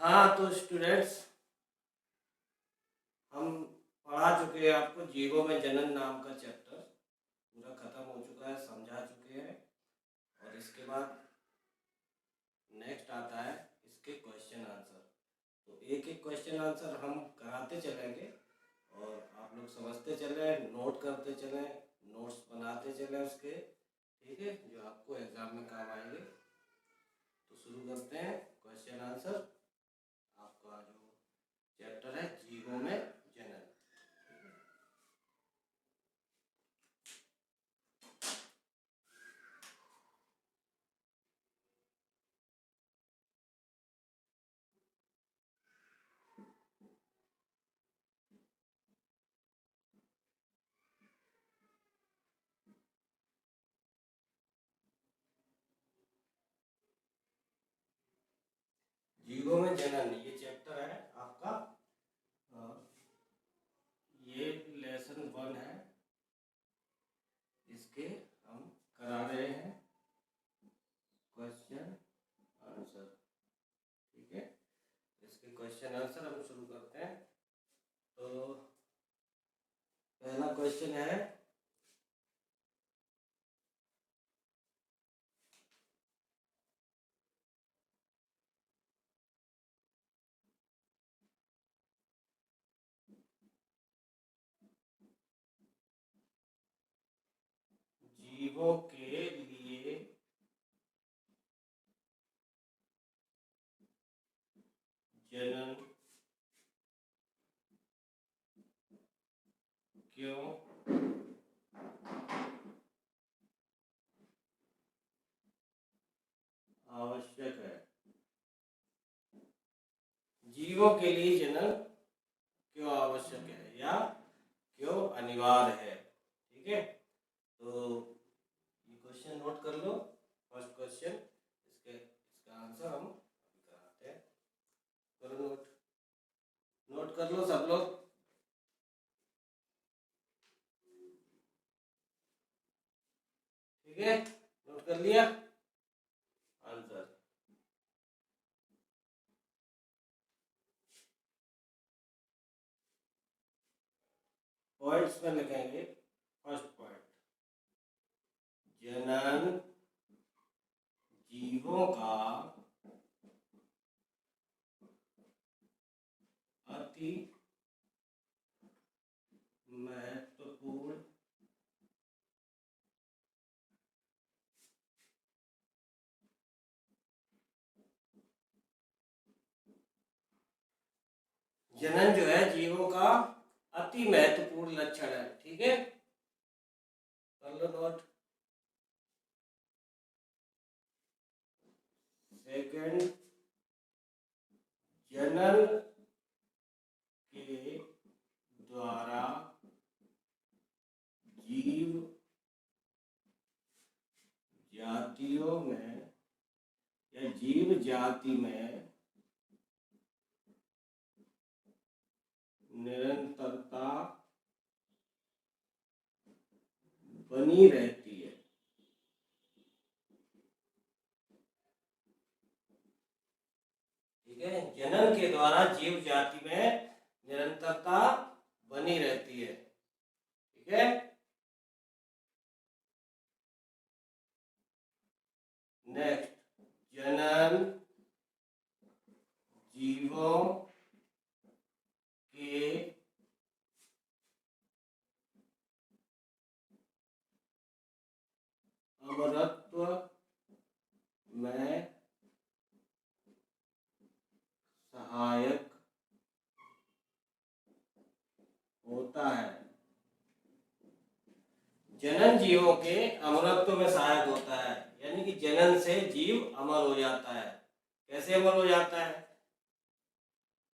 हाँ तो स्टूडेंट्स, हम पढ़ा चुके हैं आपको जीवों में जनन नाम का चैप्टर पूरा खत्म हो चुका है, समझा चुके हैं। और इसके बाद नेक्स्ट आता है इसके क्वेश्चन आंसर। तो एक एक क्वेश्चन आंसर हम कराते चलेंगे और आप लोग समझते चले, नोट करते चलें, नोट्स बनाते चलें उसके, ठीक है, जो आपको एग्जाम में काम आएंगे। तो शुरू करते हैं क्वेश्चन आंसर। आपका जो चैप्टर है जीवों में जनन। जीवों में जनन ये चैप्टर है आपका। ये लेसन 1 है, इसके हम करा रहे हैं क्वेश्चन आंसर, ठीक है। इसके क्वेश्चन आंसर हम शुरू करते हैं। तो पहला क्वेश्चन है, जीवों के लिए जनन क्यों आवश्यक है? जीवों के लिए जनन क्यों आवश्यक है या क्यों अनिवार्य है, ठीक है। तो ये क्वेश्चन नोट कर लो। फर्स्ट क्वेश्चन, इसका आंसर हम अभी कराते हैं। करो नोट, नोट कर लो सब लोग। ठीक है, नोट कर लिया आंसर। पॉइंट्स में लिखेंगे। फर्स्ट पॉइंट, जनन जीवों का अति महत्वपूर्ण जनन जो है जीवों का अति महत्वपूर्ण लक्षण है, ठीक है। कर लो नोट। सेकंड, जनन के द्वारा जीव जातियों में या जीव जाति में निरंतरता बनी रहती है, ठीक है। जनन के द्वारा जीव जाति में निरंतरता बनी रहती है, ठीक है। नेक्स्ट, जनन जीवों के अमरत्व में सहायक होता है। जनन जीवों के अमरत्व में सहायक होता है, यानी कि जनन से जीव अमर हो जाता है। कैसे अमर हो जाता है?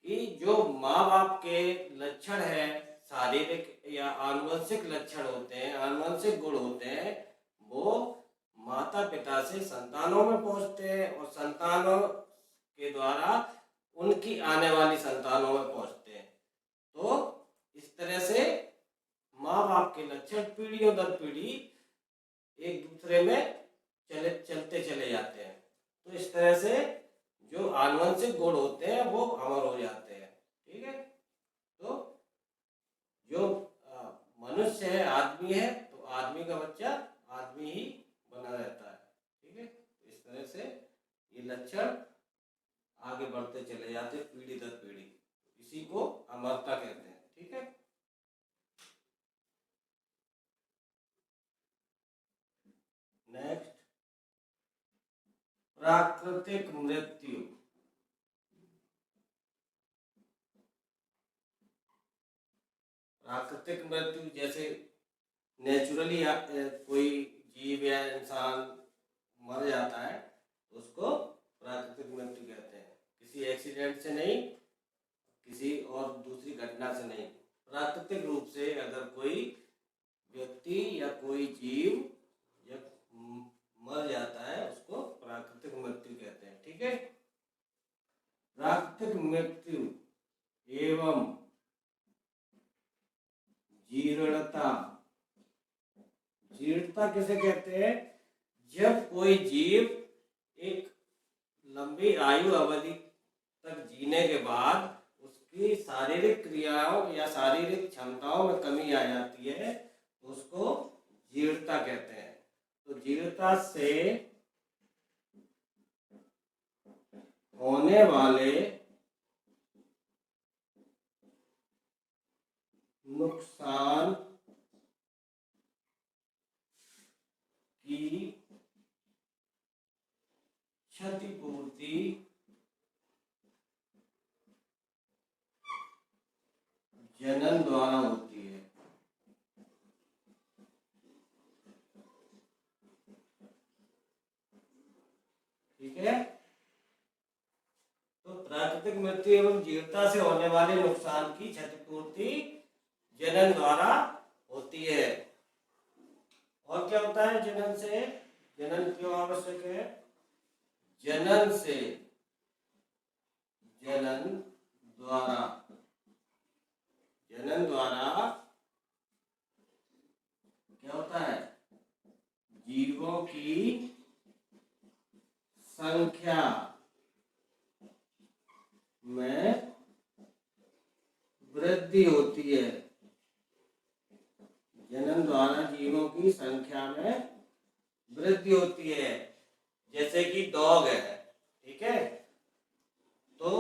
कि जो माँ बाप के लक्षण है, शारीरिक या आनुवंशिक लक्षण होते हैं, आनुवंशिक गुण होते हैं, वो माता पिता से संतानों में पहुंचते हैं और संतानों के द्वारा उनकी आने वाली संतानों में पहुंचते हैं। तो इस तरह से माँ बाप के लक्षण पीढ़ियों दर पीढ़ी एक दूसरे में चलते चले जाते हैं। तो इस तरह से जो आनुवंशिक गुण होते हैं वो अमर हो जाते हैं। ठीक है, तो जो मनुष्य है, आदमी है, तो आदमी का बच्चा आदमी ही बना रहता है। ठीक है, इस तरह से ये लक्षण आगे बढ़ते चले जाते पीढ़ी दर पीढ़ी, इसी को अमरता कहते हैं। ठीक है, नेक्स्ट, प्राकृतिक मृत्यु। प्राकृतिक मृत्यु जैसे नेचुरली कोई जीव या इंसान मर जाता है, उसको प्राकृतिक मृत्यु कहते हैं। किसी एक्सीडेंट से नहीं, किसी और दूसरी घटना से नहीं, प्राकृतिक रूप से अगर कोई व्यक्ति या कोई जीव जब मर जाता है, उसको प्राकृतिक मृत्यु कहते हैं। ठीक है, प्राकृतिक मृत्यु एवं जीर्णता। जीर्णता किसे कहते हैं? जब कोई जीव एक लंबी आयु अवधि तक जीने के बाद उसकी शारीरिक क्रियाओं या शारीरिक क्षमताओं में कमी आ जाती है, उसको जीर्णता कहते हैं। तो जीर्णता से होने वाले नुकसान की क्षतिपूर्ति जनन द्वारा होती है। ठीक है, तो प्राकृतिक मृत्यु एवं जीर्णता से होने वाले नुकसान की क्षतिपूर्ति जनन द्वारा होती है। और क्या होता है जनन से? जनन क्यों आवश्यक है? जनन से, जनन द्वारा, जनन द्वारा क्या होता है? जीवों की संख्या में वृद्धि होती है। जनन द्वारा जीवों की संख्या में वृद्धि होती है। जैसे कि डॉग है, ठीक है, तो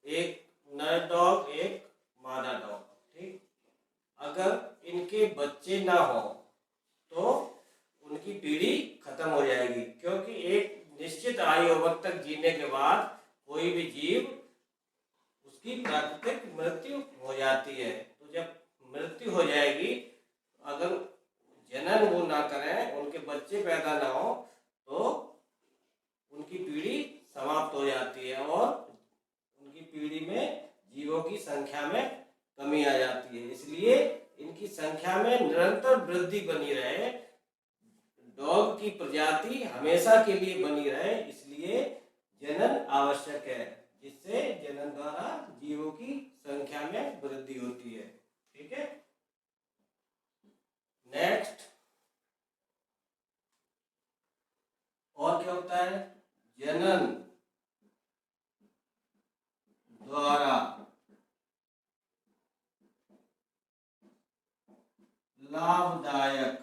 एक नर डॉग, एक मादा डॉग, ठीक, अगर इनके बच्चे ना हो तो उनकी पीढ़ी खत्म हो जाएगी, क्योंकि एक निश्चित आयु अवधि तक जीने के बाद कोई भी जीव उसकी प्राकृतिक मृत्यु हो जाती है। तो जब मृत्यु हो जाएगी, अगर जनन वो ना करें, उनके बच्चे पैदा ना हो, तो उनकी पीढ़ी समाप्त हो जाती है और उनकी पीढ़ी में जीवों की संख्या में कमी आ जाती है। इसलिए इनकी संख्या में निरंतर वृद्धि बनी रहे, डॉग की प्रजाति हमेशा के लिए बनी रहे, इसलिए जनन आवश्यक है, जिससे जनन द्वारा जीवों की संख्या में वृद्धि होती है। ठीक है, नेक्स्ट, और क्या होता है? जनन द्वारा लाभदायक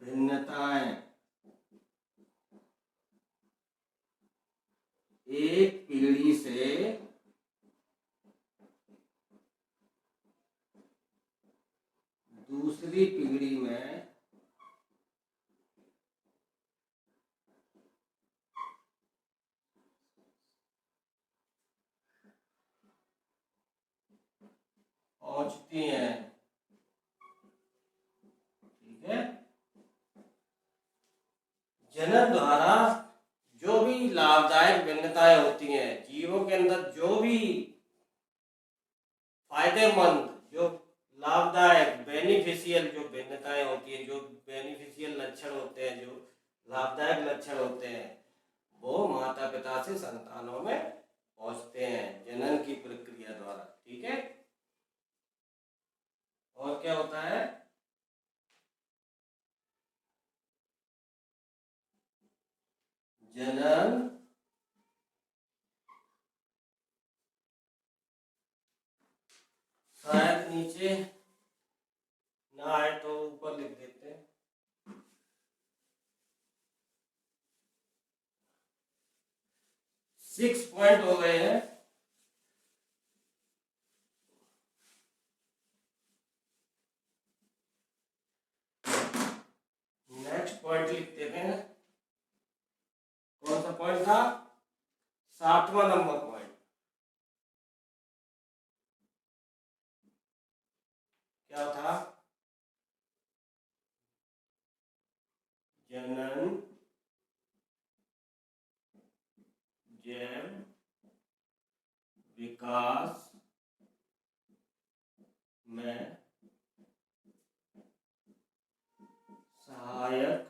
भिन्नताएं एक पीढ़ी से दूसरी पीढ़ी में पहुंचती हैं। ठीक है, जनन द्वारा जो भी लाभदायक भिन्नताएं होती हैं, जीवों के अंदर जो भी फायदेमंद, जो लाभदायक, बेनिफिशियल जो भिन्नताएं होती है, जो बेनिफिशियल लक्षण होते हैं, जो लाभदायक लक्षण होते हैं, वो माता पिता से संतानों में पहुंचते हैं जनन की प्रक्रिया द्वारा। ठीक है, और क्या होता है? जनन शायद नीचे ना आए तो ऊपर लिख देते हैं। 6 पॉइंट हो गए हैं। नेक्स्ट पॉइंट लिख देते हैं। कौन सा पॉइंट था? 7वां नंबर पॉइंट। क्या था? जनन जैव विकास में सहायक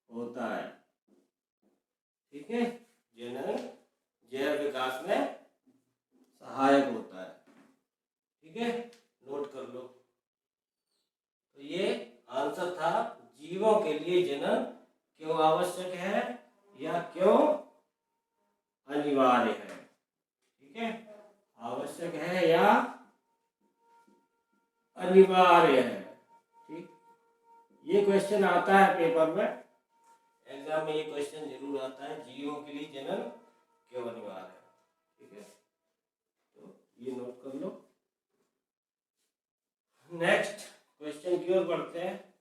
होता है। ठीक है, जनन जैव विकास में सहायक होता है। ठीक है, नोट कर लो। तो ये आंसर था, जीवों के लिए जनन क्यों आवश्यक है या क्यों अनिवार्य है। ठीक है, आवश्यक है या अनिवार्य है। ठीक, ये क्वेश्चन आता है पेपर में, एग्जाम में ये क्वेश्चन जरूर आता है, जीवों के लिए जनन क्यों अनिवार्य है। ठीक है, तो ये नोट कर लो। नेक्स्ट क्वेश्चन की ओर बढ़ते हैं।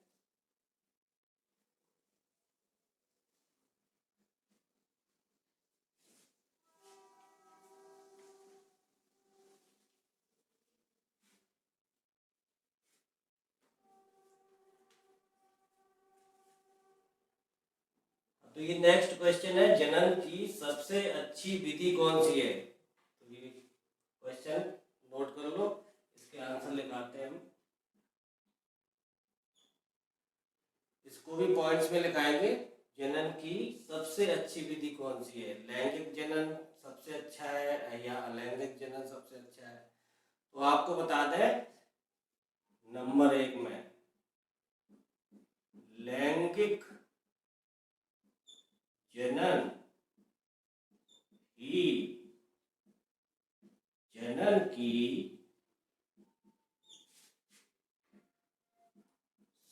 तो ये नेक्स्ट क्वेश्चन है, जनन की सबसे अच्छी विधि कौन सी है। तो ये क्वेश्चन नोट कर लो, इसके आंसर लिखाते हैं हम। इसको भी पॉइंट्स में लिखाएंगे। जनन की सबसे अच्छी विधि कौन सी है? लैंगिक जनन सबसे अच्छा है या अलैंगिक जनन सबसे अच्छा है? तो आपको बता दें, नंबर 1 में लैंगिक जनन ही जनन की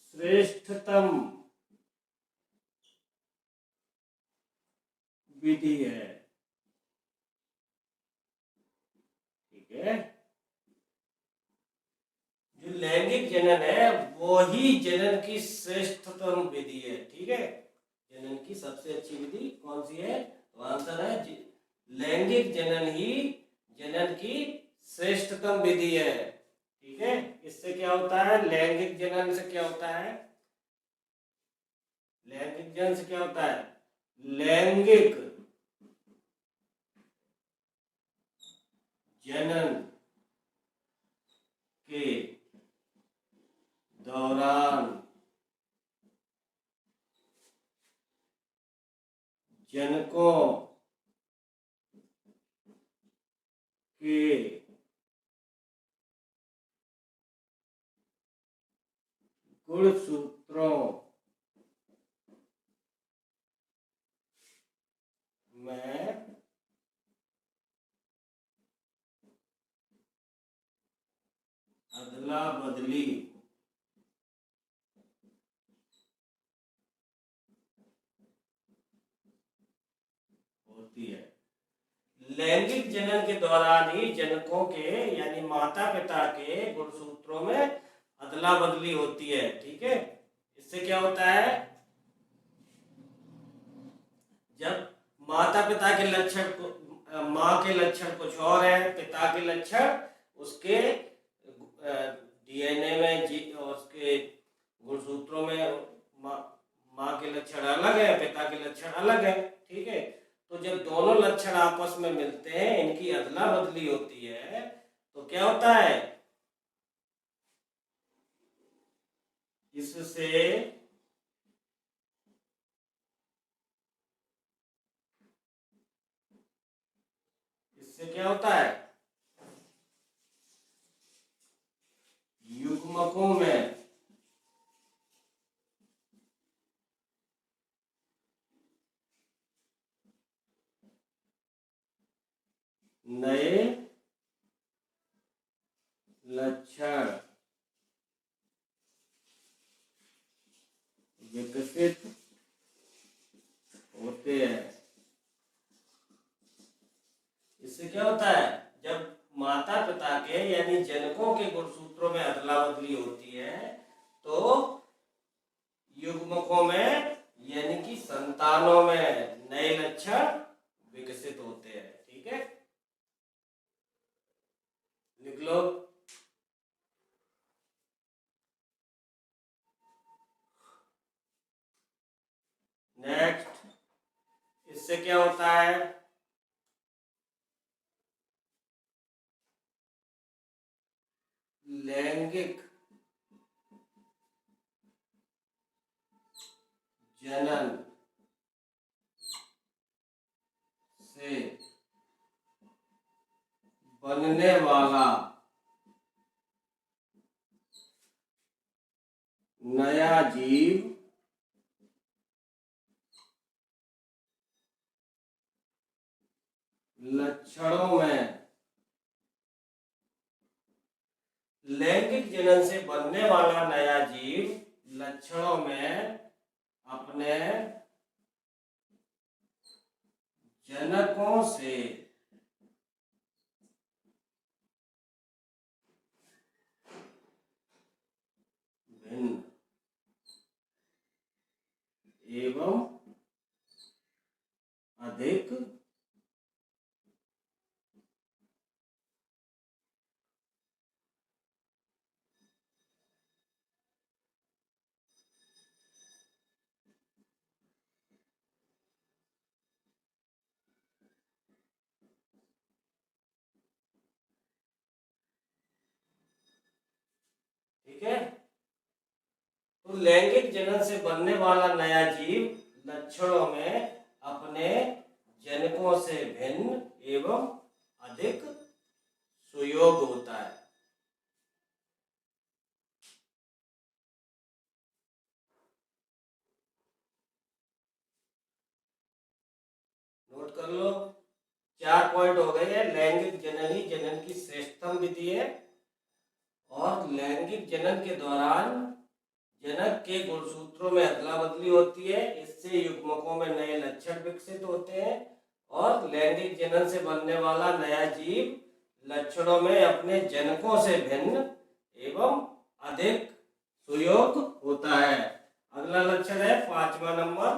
श्रेष्ठतम विधि है। ठीक है, जो लैंगिक जनन है वो ही जनन की श्रेष्ठतम विधि है। ठीक है, जनन की सबसे अच्छी विधि कौन सी है? तो आंसर है लैंगिक जनन ही जनन की श्रेष्ठतम विधि है। ठीक है, इससे क्या होता है? लैंगिक जनन से क्या होता है? लैंगिक जनन से क्या होता है? लैंगिक जनन के दौरान जनकों के गुणसूत्रों में अदला बदली होती है। लैंगिक जनन के दौरान ही जनकों के यानी माता पिता के गुणसूत्रों में अदला बदली होती है। ठीक है, इससे क्या होता है? जब माता पिता के लक्षण माँ के लक्षण कुछ और है, पिता के लक्षण उसके डीएनए में और उसके गुणसूत्रों में माँ के लक्षण अलग है, पिता के लक्षण अलग है। ठीक है, तो जब दोनों लक्षण आपस में मिलते हैं, इनकी अदला बदली होती है, तो क्या होता है? इससे क्या होता है? युग्मकों में नए लक्षण विकसित होते हैं। इससे क्या होता है, जब माता पिता के यानी जनकों के गुणसूत्रों में अदला बदली होती है तो युग्मकों में यानी कि संतानों में नए लक्षण विकसित होते हैं। ठीक है, लिख लो। नेक्स्ट, इससे क्या होता है, लैंगिक जनन से बनने वाला नया जीव लक्षणों में, लैंगिक जनन से बनने वाला नया जीव लक्षणों में अपने जनकों से भिन्न एवं अधिक ठीक है, तो लैंगिक जनन से बनने वाला नया जीव लक्षणों में अपने जनकों से भिन्न एवं अधिक सुयोग होता है। नोट कर लो, 4 पॉइंट हो गए हैं। लैंगिक जनन ही जनन की श्रेष्ठतम विधि है और लैंगिक जनन के दौरान जनक के गुणसूत्रों में अदला बदली होती है, इससे युग्मकों में नए लक्षण विकसित होते हैं और लैंगिक जनन से बनने वाला नया जीव लक्षणों में अपने जनकों से भिन्न एवं अधिक सुयोग होता है। अगला लक्षण है 5वां नंबर।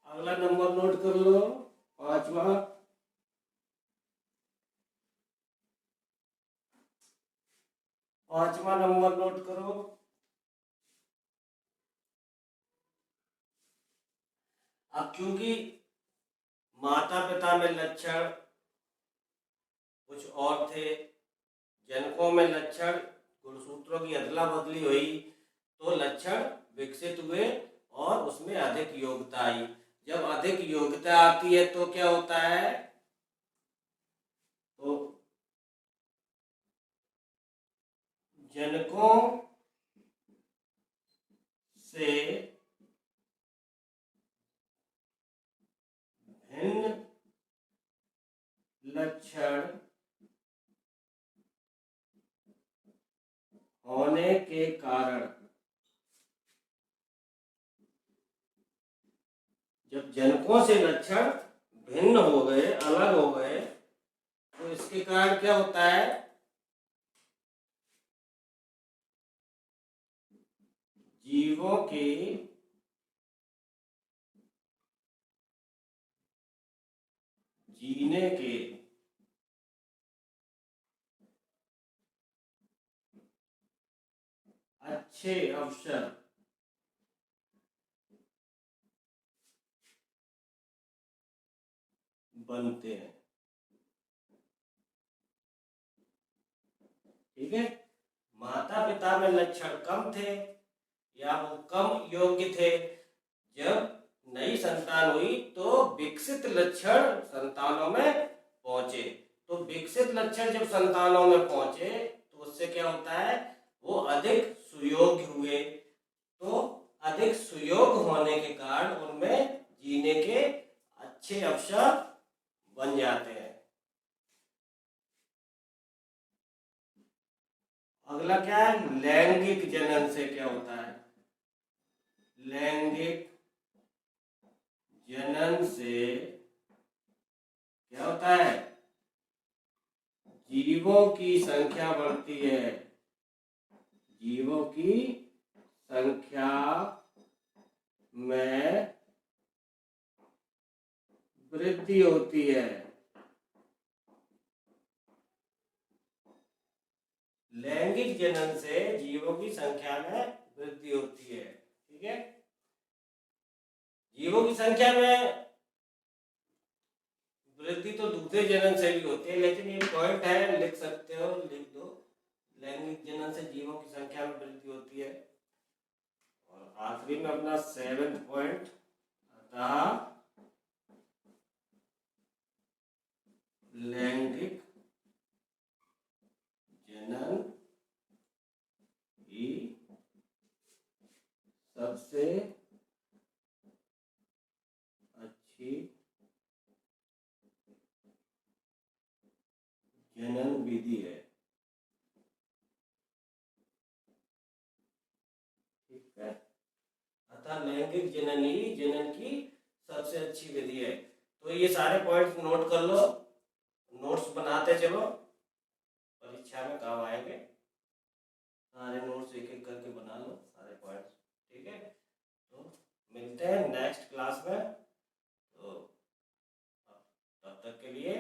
अगला नंबर नोट कर लो, 5वां। पांचवा नंबर नोट करो। अब क्योंकि माता पिता में लक्षण कुछ और थे, जनकों में लक्षण गुणसूत्रों की अदला बदली हुई तो लक्षण विकसित हुए और उसमें अधिक योग्यता आई। जब अधिक योग्यता आती है तो क्या होता है, तो जनकों से भिन्न लक्षण होने के कारण, जब जनकों से लक्षण भिन्न हो गए, अलग हो गए, तो इसके कारण क्या होता है, जीवों के जीने के अच्छे अवसर बनते हैं। ठीक है, माता पिता में लक्षण कम थे या वो कम योग्य थे, जब नई संतान हुई तो विकसित लक्षण संतानों में पहुंचे। तो विकसित लक्षण जब संतानों में पहुंचे तो उससे क्या होता है, वो अधिक सुयोग्य हुए। तो अधिक सुयोग होने के कारण उनमें जीने के अच्छे अवसर बन जाते हैं। अगला क्या है, लैंगिक जनन से क्या होता है? लैंगिक जनन से क्या होता है? जीवों की संख्या बढ़ती है, जीवों की संख्या में वृद्धि होती है। लैंगिक जनन से जीवों की संख्या में वृद्धि होती है। ठीक है, जीवों की संख्या में वृद्धि तो दूसरे जनन से भी होती है, लेकिन ये पॉइंट है, लिख सकते हो, लिख दो। लैंगिक जनन से जीवों की संख्या में वृद्धि होती है। और आखिरी में अपना 7th पॉइंट, अतः लैंगिक जनन ही सबसे अच्छी जनन विधि है। ठीक है, अतः लैंगिक जनन ही जनन की सबसे अच्छी विधि है। तो ये सारे पॉइंट्स नोट कर लो, नोट्स बनाते चलो, परीक्षा में काम आएंगे। सारे नोट्स एक एक करके बना लो, सारे पॉइंट्स। ठीक है, तो मिलते हैं नेक्स्ट क्लास में। तो तब तक के लिए